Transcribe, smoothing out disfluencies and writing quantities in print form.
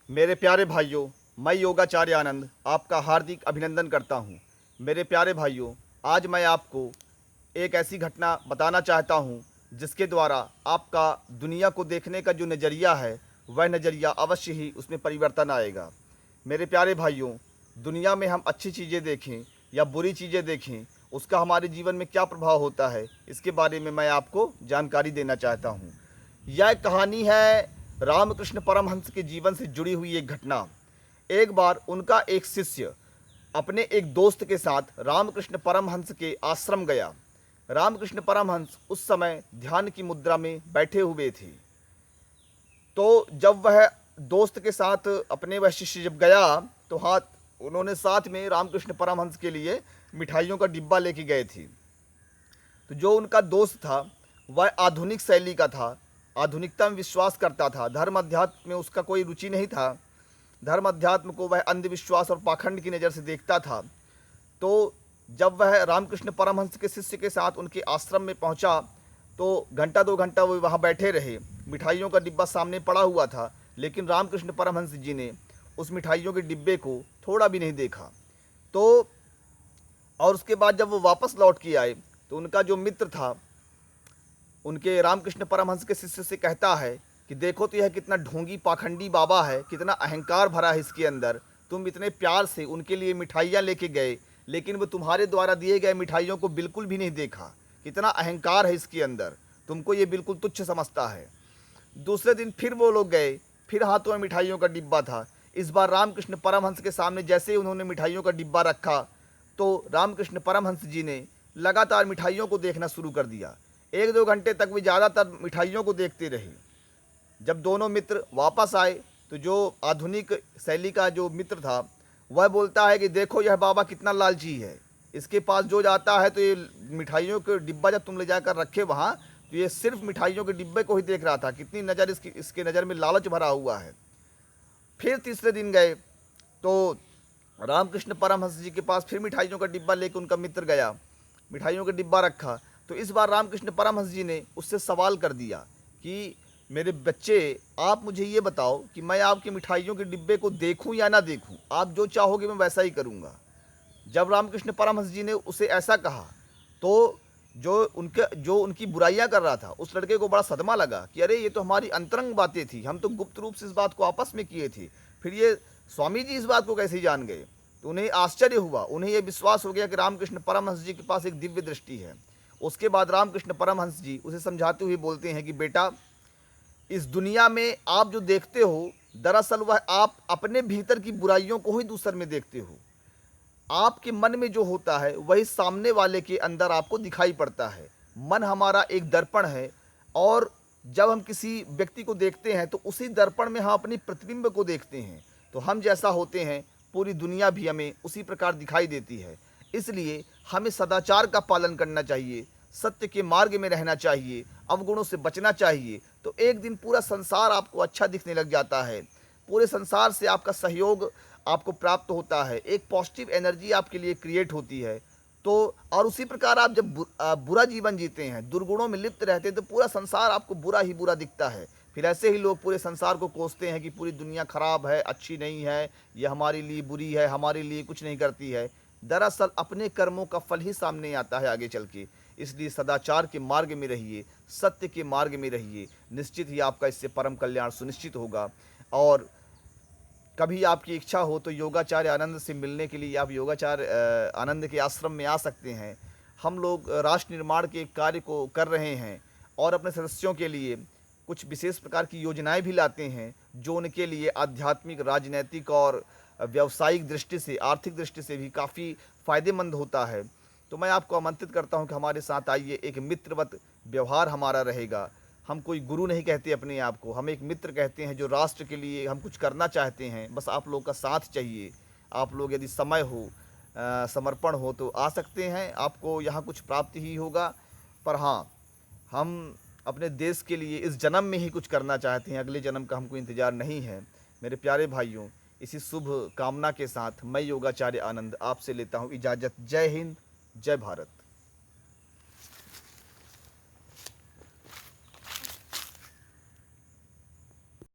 मेरे प्यारे भाइयों, मैं योगाचार्य आनंद आपका हार्दिक अभिनंदन करता हूं। मेरे प्यारे भाइयों, आज मैं आपको एक ऐसी घटना बताना चाहता हूं जिसके द्वारा आपका दुनिया को देखने का जो नज़रिया है वह नज़रिया अवश्य ही उसमें परिवर्तन आएगा। मेरे प्यारे भाइयों, दुनिया में हम अच्छी चीज़ें देखें या बुरी चीज़ें देखें, उसका हमारे जीवन में क्या प्रभाव होता है, इसके बारे में मैं आपको जानकारी देना चाहता हूँ। यह कहानी है रामकृष्ण परमहंस के जीवन से जुड़ी हुई एक घटना। एक बार उनका एक शिष्य अपने एक दोस्त के साथ रामकृष्ण परमहंस के आश्रम गया। रामकृष्ण परमहंस उस समय ध्यान की मुद्रा में बैठे हुए थे। तो जब वह दोस्त के साथ अपने वह शिष्य जब गया तो उन्होंने साथ में रामकृष्ण परमहंस के लिए मिठाइयों का डिब्बा लेके गए थे। तो जो उनका दोस्त था वह आधुनिक शैली का था, आधुनिकता में विश्वास करता था, धर्म अध्यात्म में उसका कोई रुचि नहीं था। धर्म अध्यात्म को वह अंधविश्वास और पाखंड की नज़र से देखता था। तो जब वह रामकृष्ण परमहंस के शिष्य के साथ उनके आश्रम में पहुंचा तो घंटा 2 घंटा वो वहाँ बैठे रहे। मिठाइयों का डिब्बा सामने पड़ा हुआ था, लेकिन रामकृष्ण परमहंस जी ने उस मिठाइयों के डिब्बे को थोड़ा भी नहीं देखा। तो और उसके बाद जब वो वापस लौट के आए तो उनका जो मित्र था उनके रामकृष्ण परमहंस के शिष्य से कहता है कि देखो तो यह कितना ढोंगी पाखंडी बाबा है, कितना अहंकार भरा है इसके अंदर। तुम इतने प्यार से उनके लिए मिठाइयाँ लेके गए, लेकिन वो तुम्हारे द्वारा दिए गए मिठाइयों को बिल्कुल भी नहीं देखा। कितना अहंकार है इसके अंदर, तुमको ये बिल्कुल तुच्छ समझता है। दूसरे दिन फिर वो लोग गए, फिर हाथों में मिठाइयों का डिब्बा था। इस बार रामकृष्ण परमहंस के सामने जैसे ही उन्होंने मिठाइयों का डिब्बा रखा तो रामकृष्ण परमहंस जी ने लगातार मिठाइयों को देखना शुरू कर दिया। 1-2 घंटे तक वे ज़्यादातर मिठाइयों को देखते रहे। जब दोनों मित्र वापस आए तो जो आधुनिक शैली का जो मित्र था वह बोलता है कि देखो यह बाबा कितना लालची है, इसके पास जो जाता है तो ये मिठाइयों के डिब्बा जब तुम ले जाकर रखे वहाँ तो ये सिर्फ मिठाइयों के डिब्बे को ही देख रहा था। कितनी नज़र इसके नज़र में लालच भरा हुआ है। फिर तीसरे दिन गए तो रामकृष्ण परमहंस जी के पास फिर मिठाइयों का डिब्बा लेकर उनका मित्र गया, मिठाइयों का डिब्बा रखा। तो इस बार रामकृष्ण परमहंस जी ने उससे सवाल कर दिया कि मेरे बच्चे, आप मुझे ये बताओ कि मैं आपकी मिठाइयों के डिब्बे को देखूं या ना देखूं, आप जो चाहोगे मैं वैसा ही करूंगा। जब रामकृष्ण परमहंस जी ने उसे ऐसा कहा तो जो उनकी बुराइयां कर रहा था उस लड़के को बड़ा सदमा लगा कि अरे ये तो हमारी अंतरंग बातें थी, हम तो गुप्त रूप से इस बात को आपस में किए थे, फिर ये स्वामी जी इस बात को कैसे जान गए। तो उन्हें आश्चर्य हुआ, उन्हें यह विश्वास हो गया कि रामकृष्ण परमहंस जी के पास एक दिव्य दृष्टि है। उसके बाद रामकृष्ण परमहंस जी उसे समझाते हुए बोलते हैं कि बेटा, इस दुनिया में आप जो देखते हो दरअसल वह आप अपने भीतर की बुराइयों को ही दूसर में देखते हो। आपके मन में जो होता है वही सामने वाले के अंदर आपको दिखाई पड़ता है। मन हमारा एक दर्पण है और जब हम किसी व्यक्ति को देखते हैं तो उसी दर्पण में हम अपनी प्रतिबिंब को देखते हैं। तो हम जैसा होते हैं पूरी दुनिया भी हमें उसी प्रकार दिखाई देती है। इसलिए हमें सदाचार का पालन करना चाहिए, सत्य के मार्ग में रहना चाहिए, अवगुणों से बचना चाहिए। तो एक दिन पूरा संसार आपको अच्छा दिखने लग जाता है, पूरे संसार से आपका सहयोग आपको प्राप्त होता है, एक पॉजिटिव एनर्जी आपके लिए क्रिएट होती है। तो और उसी प्रकार आप जब बुरा जीवन जीते हैं, दुर्गुणों में लिप्त रहते हैं, तो पूरा संसार आपको बुरा ही बुरा दिखता है। फिर ऐसे ही लोग पूरे संसार को कोसते हैं कि पूरी दुनिया खराब है, अच्छी नहीं है, यह हमारे लिए बुरी है, हमारे लिए कुछ नहीं करती है। दरअसल अपने कर्मों का फल ही सामने आता है आगे चल के। इसलिए सदाचार के मार्ग में रहिए, सत्य के मार्ग में रहिए, निश्चित ही आपका इससे परम कल्याण सुनिश्चित होगा। और कभी आपकी इच्छा हो तो योगाचार्य आनंद से मिलने के लिए आप योगाचार्य आनंद के आश्रम में आ सकते हैं। हम लोग राष्ट्र निर्माण के कार्य को कर रहे हैं और अपने सदस्यों के लिए कुछ विशेष प्रकार की योजनाएं भी लाते हैं जो उनके लिए आध्यात्मिक, राजनैतिक और व्यावसायिक दृष्टि से, आर्थिक दृष्टि से भी काफ़ी फ़ायदेमंद होता है। तो मैं आपको आमंत्रित करता हूं कि हमारे साथ आइए, एक मित्रवत व्यवहार हमारा रहेगा। हम कोई गुरु नहीं कहते अपने आप को, हम एक मित्र कहते हैं जो राष्ट्र के लिए हम कुछ करना चाहते हैं। बस आप लोग का साथ चाहिए। आप लोग यदि समय हो, समर्पण हो तो आ सकते हैं, आपको यहाँ कुछ प्राप्ति ही होगा। पर हाँ, हम अपने देश के लिए इस जन्म में ही कुछ करना चाहते हैं, अगले जन्म का हमको इंतज़ार नहीं है। मेरे प्यारे भाइयों, इसी शुभ कामना के साथ मैं योगाचार्य आनंद आपसे लेता हूँ इजाज़त। जय हिंद, जय भारत।